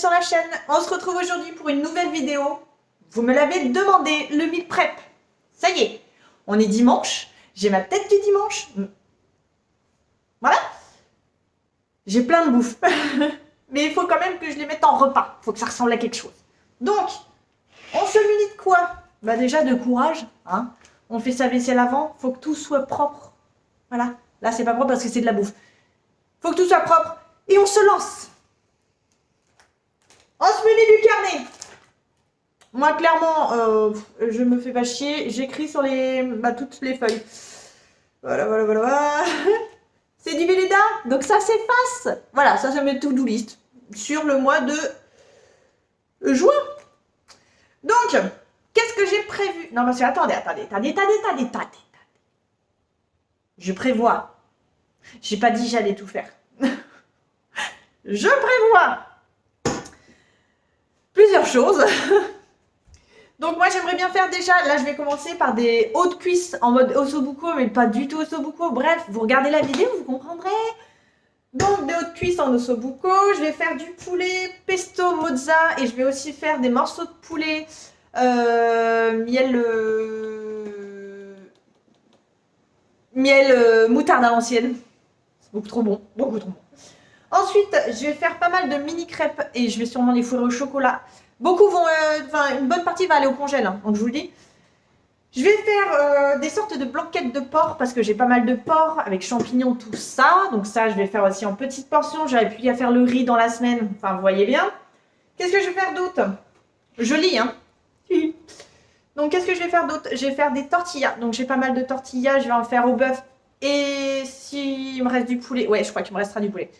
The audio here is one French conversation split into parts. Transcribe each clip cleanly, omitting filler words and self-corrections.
sur la chaîne. On se retrouve aujourd'hui pour une nouvelle vidéo. Vous me l'avez demandé, le meal prep. Ça y est, on est dimanche. J'ai ma tête du dimanche. Voilà. J'ai plein de bouffe. Mais il faut quand même que je les mette en repas. Il faut que ça ressemble à quelque chose. Donc, on se munit de quoi? Bah déjà de courage. Hein. On fait sa vaisselle avant. Il faut que tout soit propre. Voilà. Là, c'est pas propre parce que c'est de la bouffe. Il faut que tout soit propre. Et on se lance. On se munit du carnet. Moi, clairement, je me fais pas chier. J'écris sur toutes les feuilles. Voilà. C'est du Velleda, donc ça s'efface. Voilà, ça met to-do list sur le mois de juin. Donc, qu'est-ce que j'ai prévu? Non, parce que attendez. Je prévois. J'ai pas dit j'allais tout faire. Je prévois plusieurs choses. Donc moi j'aimerais bien faire déjà, là je vais commencer par des hauts de cuisse en mode ossobuco, mais pas du tout ossobuco. Bref, vous regardez la vidéo, vous comprendrez. Donc des hauts de cuisse en ossobuco, je vais faire du poulet pesto mozza et je vais aussi faire des morceaux de poulet miel moutarde à l'ancienne. C'est beaucoup trop bon, beaucoup trop bon. Ensuite, je vais faire pas mal de mini crêpes et je vais sûrement les fourrer au chocolat. Beaucoup vont, une bonne partie va aller au congèle, hein, donc je vous le dis. Je vais faire des sortes de blanquettes de porc parce que j'ai pas mal de porc avec champignons, tout ça. Donc ça, je vais faire aussi en petites portions. J'aurais pu y faire le riz dans la semaine. Enfin, vous voyez bien. Qu'est-ce que je vais faire d'autre? Je lis, hein. Donc, qu'est-ce que je vais faire d'autre? Je vais faire des tortillas. Donc, j'ai pas mal de tortillas. Je vais en faire au bœuf. Et s'il me reste du poulet... Ouais, je crois qu'il me restera du poulet. De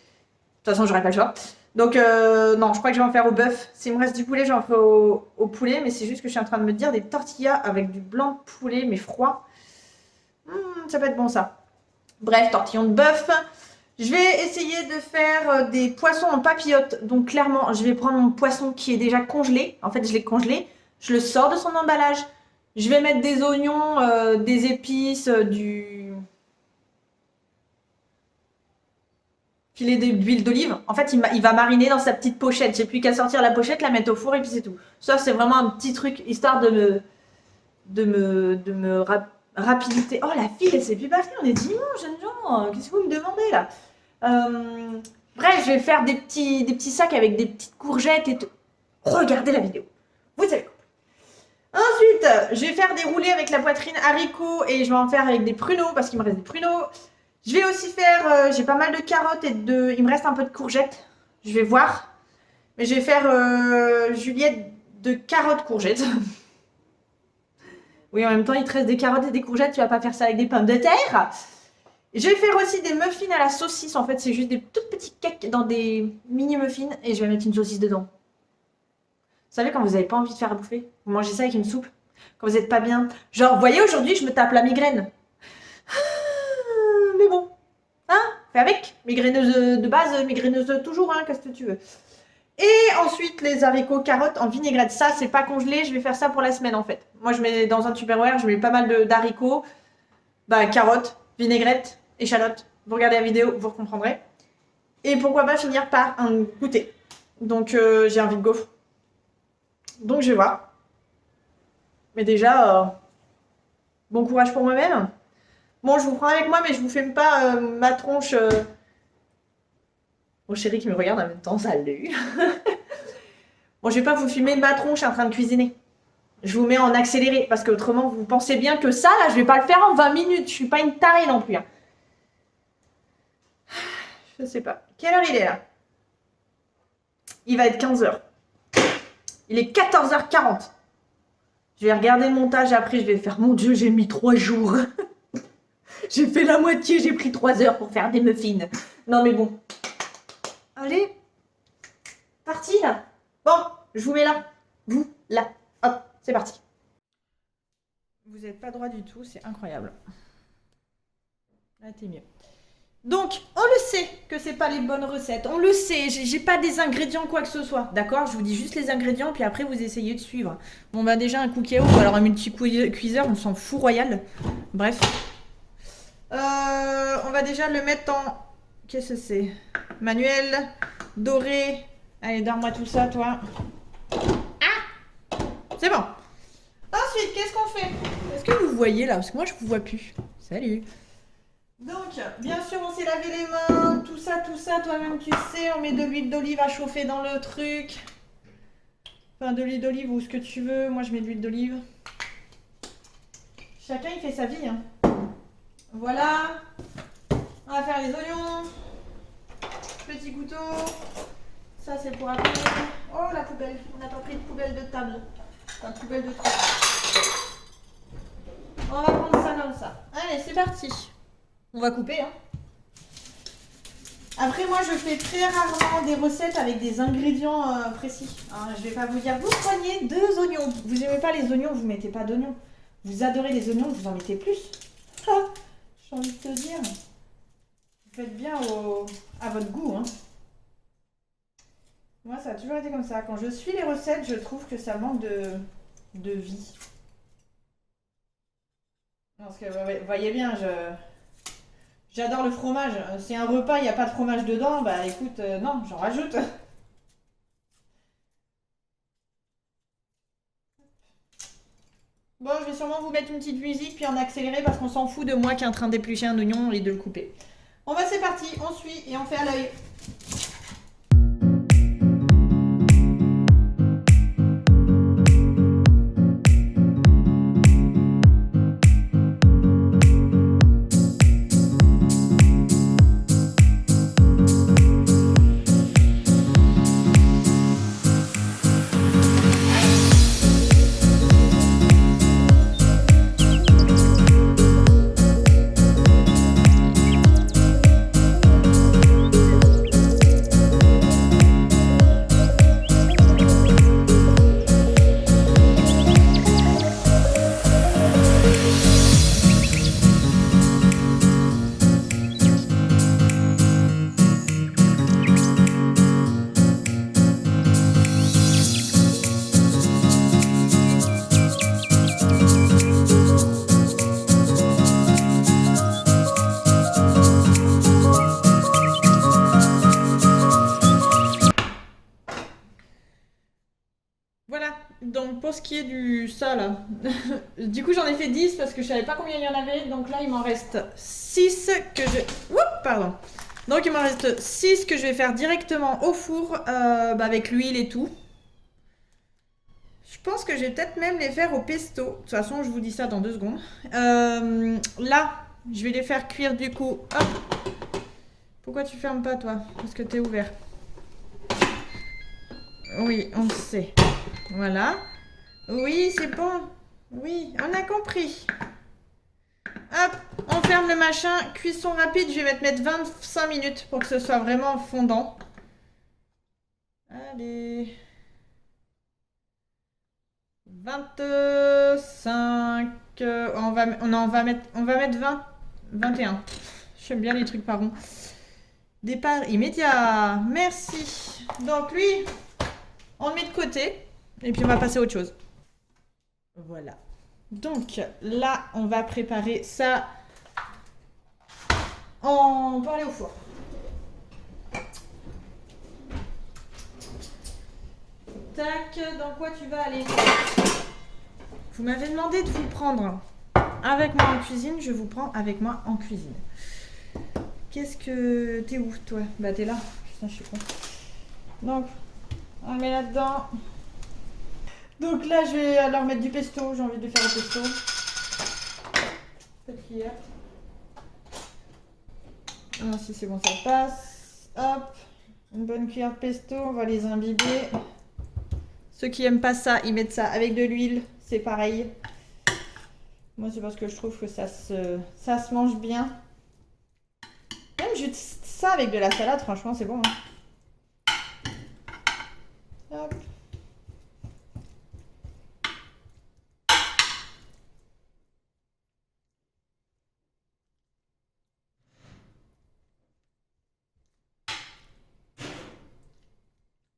toute façon, j'aurai pas le choix. Donc, non, je crois que je vais en faire au bœuf. S'il me reste du poulet, j'en ferai au poulet. Mais c'est juste que je suis en train de me dire des tortillas avec du blanc de poulet, mais froid. Ça peut être bon, ça. Bref, tortillons de bœuf. Je vais essayer de faire des poissons en papillote. Donc, clairement, je vais prendre mon poisson qui est déjà congelé. En fait, je l'ai congelé. Je le sors de son emballage. Je vais mettre des oignons, des épices, du... filet d'huile d'olive. En fait, il va mariner dans sa petite pochette. J'ai plus qu'à sortir la pochette, la mettre au four et puis c'est tout. Ça, c'est vraiment un petit truc histoire de me rapidité. Oh, la fille, elle s'est plus partie. On est dimanche, jeunes gens. Qu'est-ce que vous me demandez là? Bref, je vais faire des petits sacs avec des petites courgettes et tout. Regardez la vidéo. Vous savez quoi. Ensuite, je vais faire des roulés avec la poitrine haricots et je vais en faire avec des pruneaux parce qu'il me reste des pruneaux. Je vais aussi faire, j'ai pas mal de carottes et il me reste un peu de courgettes. Je vais voir. Mais je vais faire Juliette de carottes courgettes. Oui, en même temps, il te reste des carottes et des courgettes. Tu vas pas faire ça avec des pommes de terre. Je vais faire aussi des muffins à la saucisse. En fait, c'est juste des tout petits cakes dans des mini muffins et je vais mettre une saucisse dedans. Vous savez, quand vous n'avez pas envie de faire à bouffer, vous mangez ça avec une soupe. Quand vous n'êtes pas bien. Genre, vous voyez, aujourd'hui, je me tape la migraine. Mais bon, hein, fais avec. Migraineuse de base, migraineuse toujours, hein, qu'est-ce que tu veux. Et ensuite, les haricots carottes en vinaigrette. Ça, c'est pas congelé, je vais faire ça pour la semaine en fait. Moi, je mets dans un Tupperware, je mets pas mal d'haricots, carottes, vinaigrette, échalotes. Vous regardez la vidéo, vous comprendrez. Et pourquoi pas finir par un goûter. Donc, j'ai envie de gaufre. Donc, je vais voir. Mais déjà, bon courage pour moi-même. Bon, je vous prends avec moi, mais je vous filme pas ma tronche. Mon chéri qui me regarde en même temps, salut. Bon, je vais pas vous filmer ma tronche en train de cuisiner. Je vous mets en accéléré, parce que autrement, vous pensez bien que ça, là, je vais pas le faire en 20 minutes. Je suis pas une tarée non plus. Hein. Je sais pas. Quelle heure il est là? Il va être 15h. Il est 14h40. Je vais regarder le montage après, je vais faire, mon Dieu, j'ai mis 3 jours. J'ai fait la moitié, j'ai pris 3 heures pour faire des muffins. Non mais bon. Allez. Parti là. Bon, je vous mets là. Vous, là. Hop, c'est parti. Vous n'êtes pas droit du tout, c'est incroyable. Là, t'es mieux. Donc, on le sait que c'est pas les bonnes recettes. On le sait, j'ai pas des ingrédients quoi que ce soit. D'accord? Je vous dis juste les ingrédients, puis après vous essayez de suivre. Bon, bah déjà un cookie ou alors un multi-cuiseur, on s'en fout royal. Bref. On va déjà le mettre en... Qu'est-ce que c'est? Manuel, doré, Allez, donne-moi tout ça, toi. C'est bon. Ensuite, qu'est-ce qu'on fait? Est-ce que vous voyez là? Parce que moi, je vous vois plus. Salut. Donc, bien sûr, on s'est lavé les mains, tout ça, toi-même tu sais, on met de l'huile d'olive à chauffer dans le truc. Enfin, de l'huile d'olive ou ce que tu veux, moi je mets de l'huile d'olive. Chacun il fait sa vie, hein. Voilà, on va faire les oignons. Petit couteau, ça c'est pour après. Oh la poubelle, on n'a pas pris de poubelle de table, pas de poubelle de truc. On va prendre ça comme ça. Allez, c'est parti. On va couper, hein. Après, moi, je fais très rarement des recettes avec des ingrédients précis. Hein, je vais pas vous dire, vous prenez 2 oignons. Vous aimez pas les oignons, vous mettez pas d'oignons. Vous adorez les oignons, vous en mettez plus. Ah, j'ai envie de te dire. Vous faites bien à votre goût. Hein. Moi, ça a toujours été comme ça. Quand je suis les recettes, je trouve que ça manque de vie. Parce que, vous voyez bien, j'adore le fromage. Si un repas, il n'y a pas de fromage dedans, bah écoute, non, j'en rajoute. Bon, je vais sûrement vous mettre une petite musique, puis en accéléré, parce qu'on s'en fout de moi qui est en train d'éplucher un oignon et de le couper. Bon bah c'est parti, on suit et on fait à l'œil. Voilà, donc pour ce qui est du ça là, du coup j'en ai fait 10 parce que je savais pas combien il y en avait, donc là il m'en reste 6 que je... Oups, pardon. Donc il m'en reste 6 que je vais faire directement au four avec l'huile et tout. Je pense que je vais peut-être même les faire au pesto. De toute façon, je vous dis ça dans 2 secondes. Là, je vais les faire cuire du coup. Hop. Pourquoi tu fermes pas toi? Parce que t'es ouvert. Oui, on sait. Voilà. Oui, c'est bon. Oui, on a compris. Hop, on ferme le machin. Cuisson rapide, je vais mettre 25 minutes pour que ce soit vraiment fondant. Allez. 25. On va mettre 20. 21. J'aime bien les trucs par rond. Départ immédiat. Merci. Donc lui, on le met de côté. Et puis on va passer à autre chose. Voilà. Donc là, on va préparer ça. On peut aller au four. Tac, dans quoi tu vas aller? Vous m'avez demandé de vous prendre avec moi en cuisine, je vous prends avec moi en cuisine. Qu'est-ce que... T'es où toi? Bah t'es là. Putain, je suis con. Donc, on le met là-dedans. Donc là, je vais leur mettre du pesto. J'ai envie de faire le pesto. Petite cuillère. Ah, si c'est bon, ça passe. Hop, une bonne cuillère de pesto. On va les imbiber. Ceux qui aiment pas ça, ils mettent ça avec de l'huile. C'est pareil. Moi, c'est parce que je trouve que ça se mange bien. Même juste ça avec de la salade, franchement, c'est bon. Hein. Hop.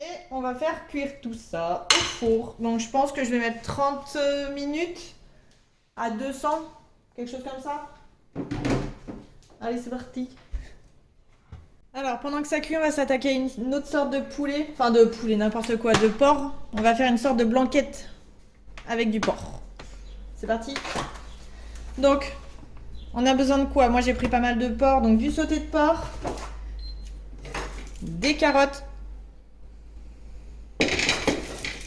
Et on va faire cuire tout ça au four. Donc, je pense que je vais mettre 30 minutes à 200, quelque chose comme ça. Allez, c'est parti. Alors, pendant que ça cuit, on va s'attaquer à une autre sorte de poulet. Enfin, de poulet, n'importe quoi, de porc. On va faire une sorte de blanquette avec du porc. C'est parti. Donc, on a besoin de quoi? Moi, j'ai pris pas mal de porc. Donc, du sauté de porc. Des carottes.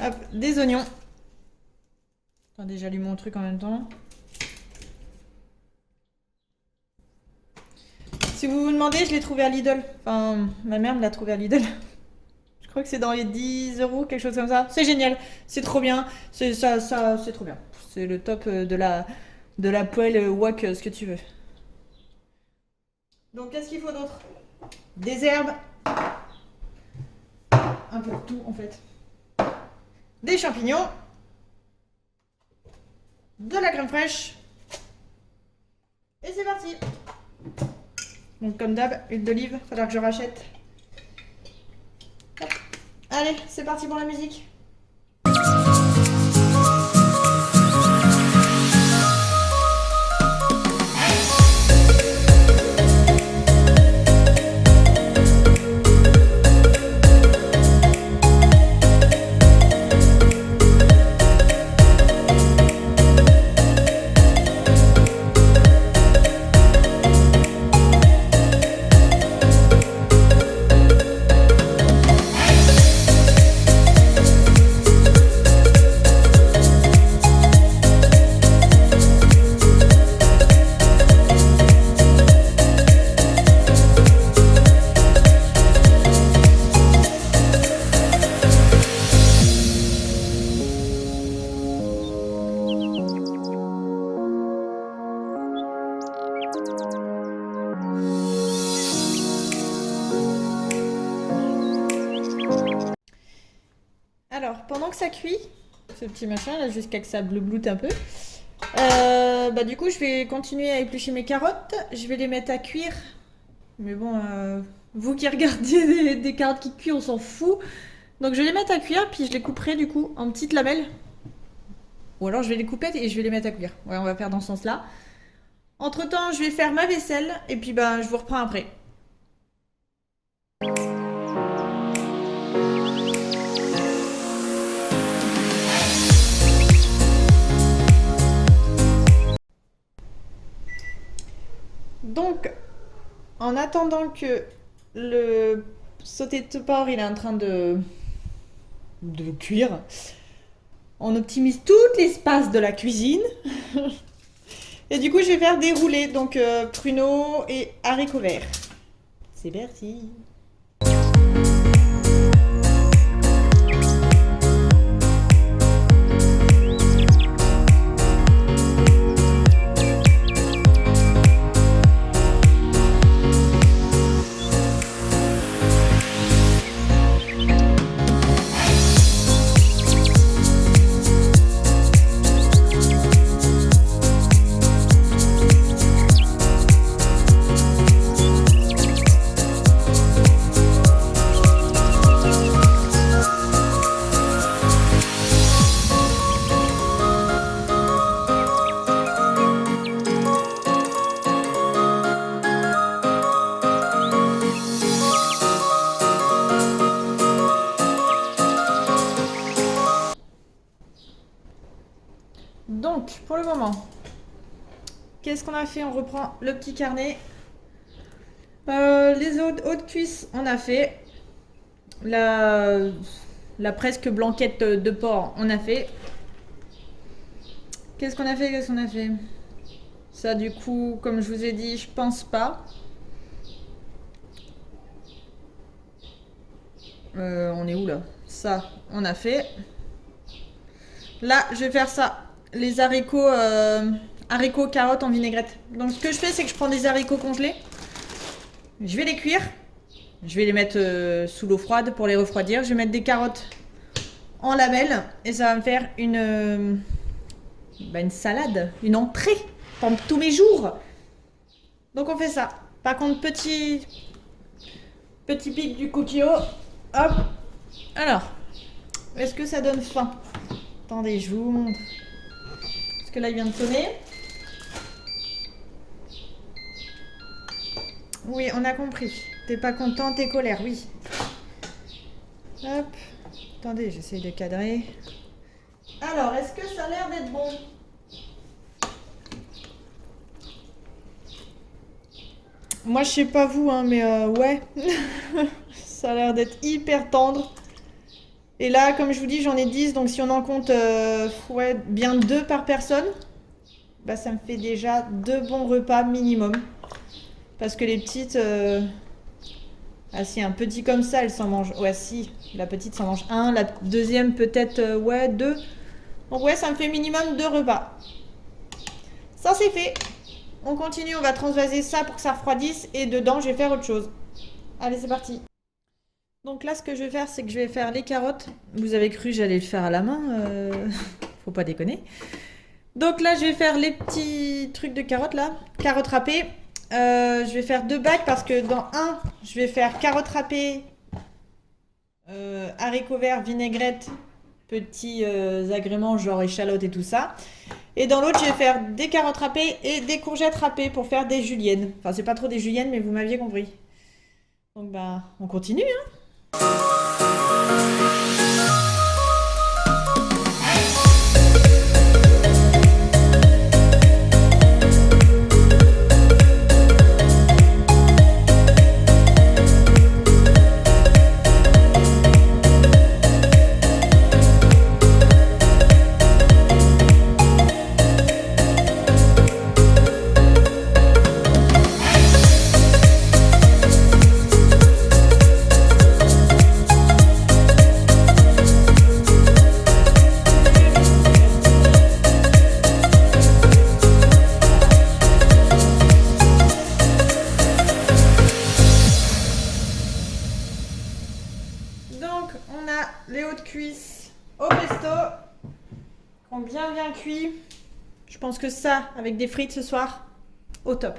Hop, des oignons. Attendez, j'allume mon truc en même temps. Si vous vous demandez, je l'ai trouvé à Lidl. Enfin, ma mère me l'a trouvé à Lidl. Je crois que c'est dans les 10 euros, quelque chose comme ça. C'est génial, c'est trop bien. C'est c'est trop bien. C'est le top de la poêle wok, ce que tu veux. Donc, qu'est-ce qu'il faut d'autre? Des herbes. Un peu de tout, en fait. Des champignons. De la crème fraîche. Et c'est parti. Donc comme d'hab, huile d'olive, il va falloir que je rachète. Hop. Allez, c'est parti pour la musique. Alors, pendant que ça cuit, ce petit machin là, jusqu'à que ça bleubloute un peu, bah du coup, je vais continuer à éplucher mes carottes. Je vais les mettre à cuire. Mais bon, vous qui regardez des carottes qui cuisent, on s'en fout. Donc, je vais les mettre à cuire, puis je les couperai du coup en petites lamelles. Ou alors, je vais les couper et je vais les mettre à cuire. Ouais, on va faire dans ce sens-là. Entre-temps, je vais faire ma vaisselle et puis bah, je vous reprends après. Donc, en attendant que le sauté de porc il est en train de cuire, on optimise tout l'espace de la cuisine. Et du coup, je vais faire des roulés, donc pruneaux et haricots verts. C'est parti. Donc, pour le moment, qu'est-ce qu'on a fait? On reprend le petit carnet. Les hautes cuisses, on a fait. La presque blanquette de porc, on a fait. Qu'est-ce qu'on a fait? Qu'est-ce qu'on a fait? Ça, du coup, comme je vous ai dit, je pense pas. On est où là? Ça, on a fait. Là, je vais faire ça. Les haricots, haricots carottes en vinaigrette. Donc, ce que je fais, c'est que je prends des haricots congelés. Je vais les cuire. Je vais les mettre sous l'eau froide pour les refroidir. Je vais mettre des carottes en lamelles. Et ça va me faire une salade, une entrée pendant tous mes jours. Donc, on fait ça. Par contre, petit pic du coquillot. Hop. Alors, est-ce que ça donne faim? Attendez, je vous montre. Parce que là, il vient de sonner. Oui, on a compris. T'es pas content, t'es colère, oui. Hop. Attendez, j'essaie de cadrer. Alors, est-ce que ça a l'air d'être bon? Moi, je sais pas vous, hein, mais ouais. Ça a l'air d'être hyper tendre. Et là, comme je vous dis, j'en ai 10. Donc, si on en compte ouais, bien 2 par personne, bah, ça me fait déjà 2 bons repas minimum. Parce que les petites... Ah si, un petit comme ça, elle s'en mange... Ouais, si, la petite s'en mange 1. La deuxième, peut-être, ouais, 2. Donc, ouais, ça me fait minimum 2 repas. Ça, c'est fait. On continue, on va transvaser ça pour que ça refroidisse. Et dedans, je vais faire autre chose. Allez, c'est parti. Donc là, ce que je vais faire, c'est que je vais faire les carottes. Vous avez cru que j'allais le faire à la main. Faut pas déconner. Donc là, je vais faire les petits trucs de carottes, là. Carottes râpées. Je vais faire 2 bacs parce que dans un, je vais faire carottes râpées, haricots verts, vinaigrette, petits agréments genre échalotes et tout ça. Et dans l'autre, je vais faire des carottes râpées et des courgettes râpées pour faire des juliennes. Enfin, c'est pas trop des juliennes, mais vous m'aviez compris. Donc, bah, on continue, hein. Donc, on a les hauts de cuisse au pesto qui ont bien cuit. Je pense que ça, avec des frites ce soir, au top.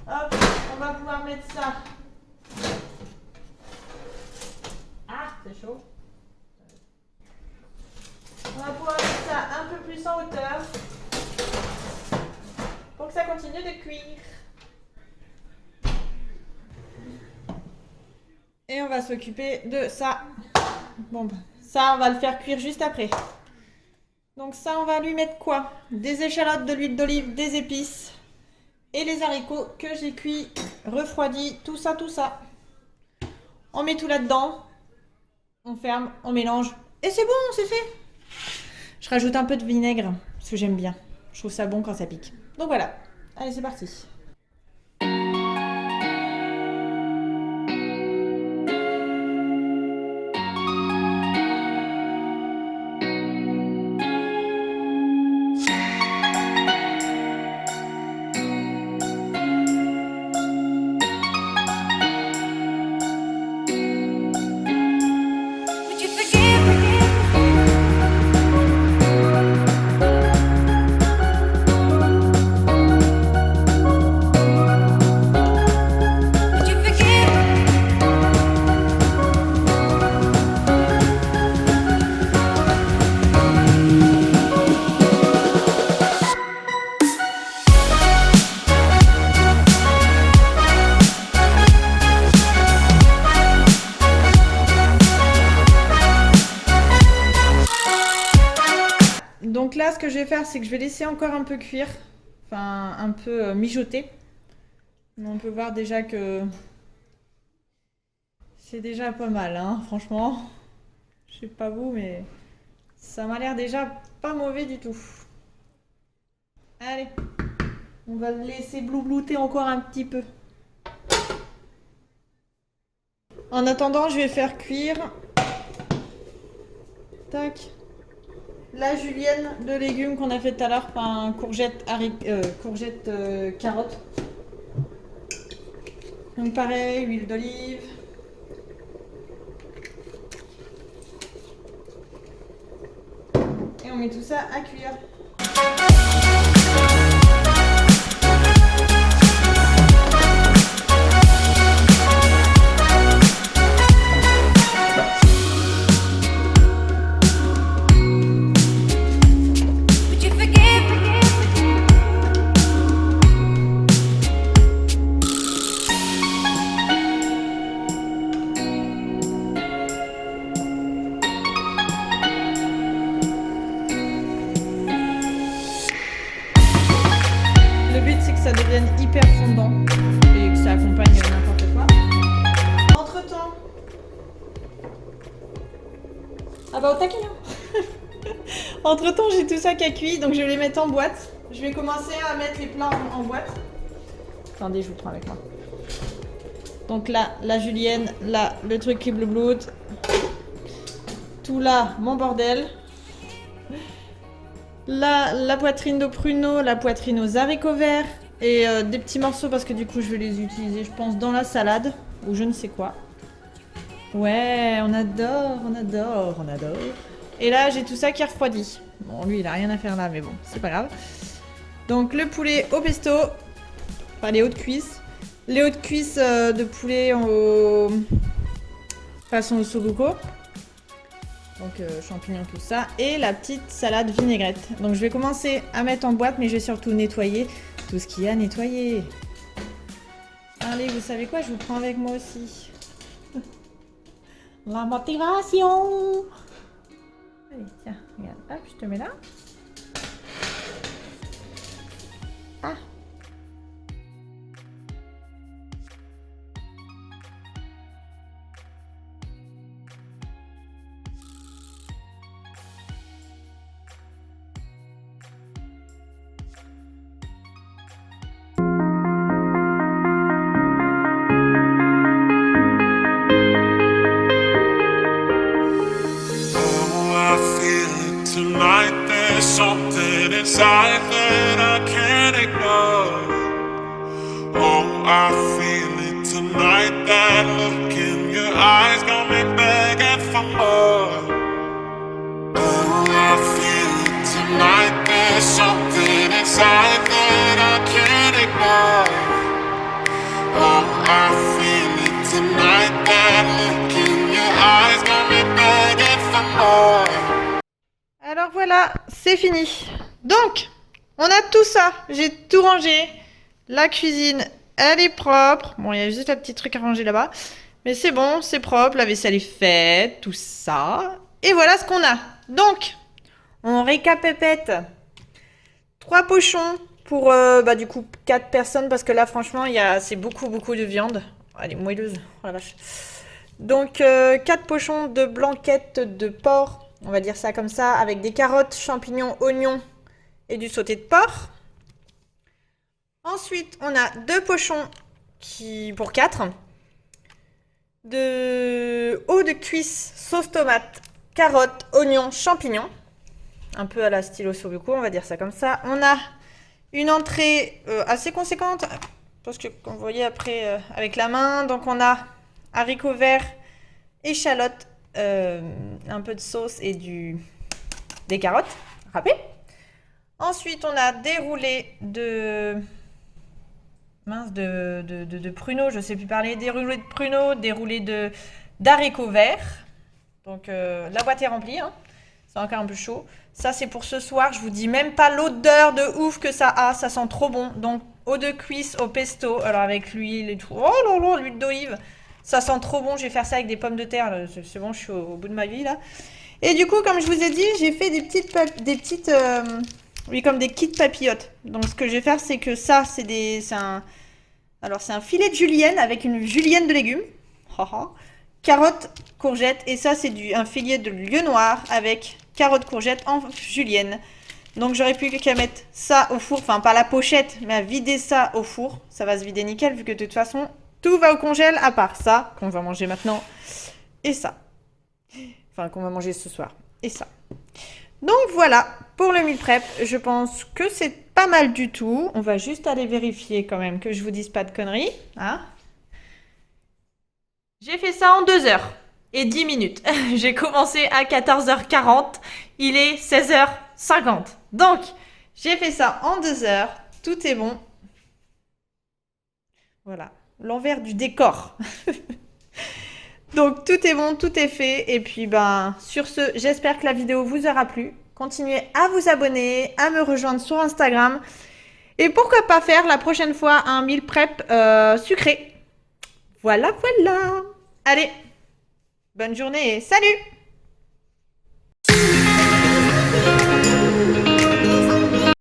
Hop, on va pouvoir mettre ça. Ah, c'est chaud. On va pouvoir mettre ça un peu plus en hauteur pour que ça continue de cuire. Et on va s'occuper de ça. Bon, ça, on va le faire cuire juste après. Donc ça, on va lui mettre quoi? Des échalotes, de l'huile d'olive, des épices et les haricots que j'ai cuits, refroidis, tout ça. On met tout là-dedans. On ferme, on mélange. Et c'est bon, c'est fait. Je rajoute un peu de vinaigre, parce que j'aime bien. Je trouve ça bon quand ça pique. Donc voilà. Allez, c'est parti. Donc là, ce que je vais faire, c'est que je vais laisser encore un peu cuire, enfin un peu mijoter. On peut voir déjà que c'est déjà pas mal, hein, franchement. Je sais pas vous, mais ça m'a l'air déjà pas mauvais du tout. Allez, on va le laisser bloublouter encore un petit peu. En attendant, je vais faire cuire. Tac. La julienne de légumes qu'on a fait tout à l'heure, enfin courgette, carotte. Donc pareil, huile d'olive. Et on met tout ça à cuire. dedans et que ça accompagne n'importe quoi. Entre-temps... Ah bah au taquet hein. Entre-temps, j'ai tout ça qui a cuit, donc je vais les mettre en boîte. Je vais commencer à mettre les plats en boîte. Attendez, je vous prends avec moi. Donc là, la julienne, là, le truc qui bleu-blood. Tout là, mon bordel. Là, la poitrine de pruneau, la poitrine aux haricots verts. Et des petits morceaux parce que du coup, je vais les utiliser, je pense, dans la salade. Ou je ne sais quoi. Ouais, on adore, on adore, on adore. Et là, j'ai tout ça qui est refroidi. Bon, lui, il a rien à faire là, mais bon, c'est pas grave. Donc, le poulet au pesto. Enfin, les hautes cuisses. Les hautes cuisses de poulet au... façon ossobuco. Donc, champignons, tout ça. Et la petite salade vinaigrette. Donc, je vais commencer à mettre en boîte, mais je vais surtout nettoyer tout ce qu'il y a à nettoyer. Allez, vous savez quoi? Je vous prends avec moi aussi. La motivation! Allez, tiens, regarde. Hop, je te mets là. Ah! Tonight there's something inside that I can't ignore. Oh, I feel it tonight. That look in your eyes got me begging for more. Oh, I feel it tonight. There's something inside that I can't ignore. Oh, I feel it tonight. That look in your eyes got me begging for more. Alors voilà, c'est fini. Donc, on a tout ça. J'ai tout rangé. La cuisine, elle est propre. Bon, il y a juste un petit truc à ranger là-bas. Mais c'est bon, c'est propre. La vaisselle est faite, tout ça. Et voilà ce qu'on a. Donc, on récapépète. 3 pochons pour, du coup, 4 personnes. Parce que là, franchement, c'est beaucoup, beaucoup de viande. Elle est moelleuse. Oh la vache. Donc, 4 pochons de blanquettes de porc. On va dire ça comme ça, avec des carottes, champignons, oignons et du sauté de porc. Ensuite, on a 2 pochons pour 4 de eau de cuisse, sauce tomate, carottes, oignons, champignons. Un peu à la style ossobuco, on va dire ça comme ça. On a une entrée assez conséquente, parce que comme vous voyez après avec la main. Donc on a haricots verts, échalotes, un peu de sauce et des carottes râpées. Ensuite, on a des roulés de pruneaux, je sais plus parler, des roulés de pruneaux, des roulés d'haricots verts. Donc la boîte est remplie, hein. C'est encore un peu chaud. Ça, c'est pour ce soir. Je vous dis même pas l'odeur de ouf que ça a. Ça sent trop bon. Donc, eau de cuisse au pesto. Alors, avec l'huile et tout. Oh là là, l'huile d'olive. Ça sent trop bon. Je vais faire ça avec des pommes de terre. C'est bon, je suis au bout de ma vie, là. Et du coup, comme je vous ai dit, j'ai fait des petites oui, comme des kits papillotes. Donc, ce que je vais faire, c'est que ça, alors, c'est un filet de julienne avec une julienne de légumes. Carottes, courgettes. Et ça, c'est un filet de lieu noir avec carottes, courgettes en julienne. Donc, j'aurais pu qu'à mettre ça au four. Enfin, pas la pochette, mais à vider ça au four. Ça va se vider nickel, vu que de toute façon, tout va au congèle, à part ça, qu'on va manger maintenant. Et ça. Enfin, qu'on va manger ce soir. Et ça. Donc, voilà. Pour le meal prep, je pense que c'est pas mal du tout. On va juste aller vérifier quand même que je vous dise pas de conneries. Hein? J'ai fait ça en 2 heures et 10 minutes. J'ai commencé à 14h40. Il est 16h50. Donc, j'ai fait ça en 2 heures. Tout est bon. Voilà. L'envers du décor. Donc, tout est bon, tout est fait. Et puis, sur ce, j'espère que la vidéo vous aura plu. Continuez à vous abonner, à me rejoindre sur Instagram. Et pourquoi pas faire la prochaine fois un meal prep sucré. Voilà, voilà. Allez, bonne journée et salut!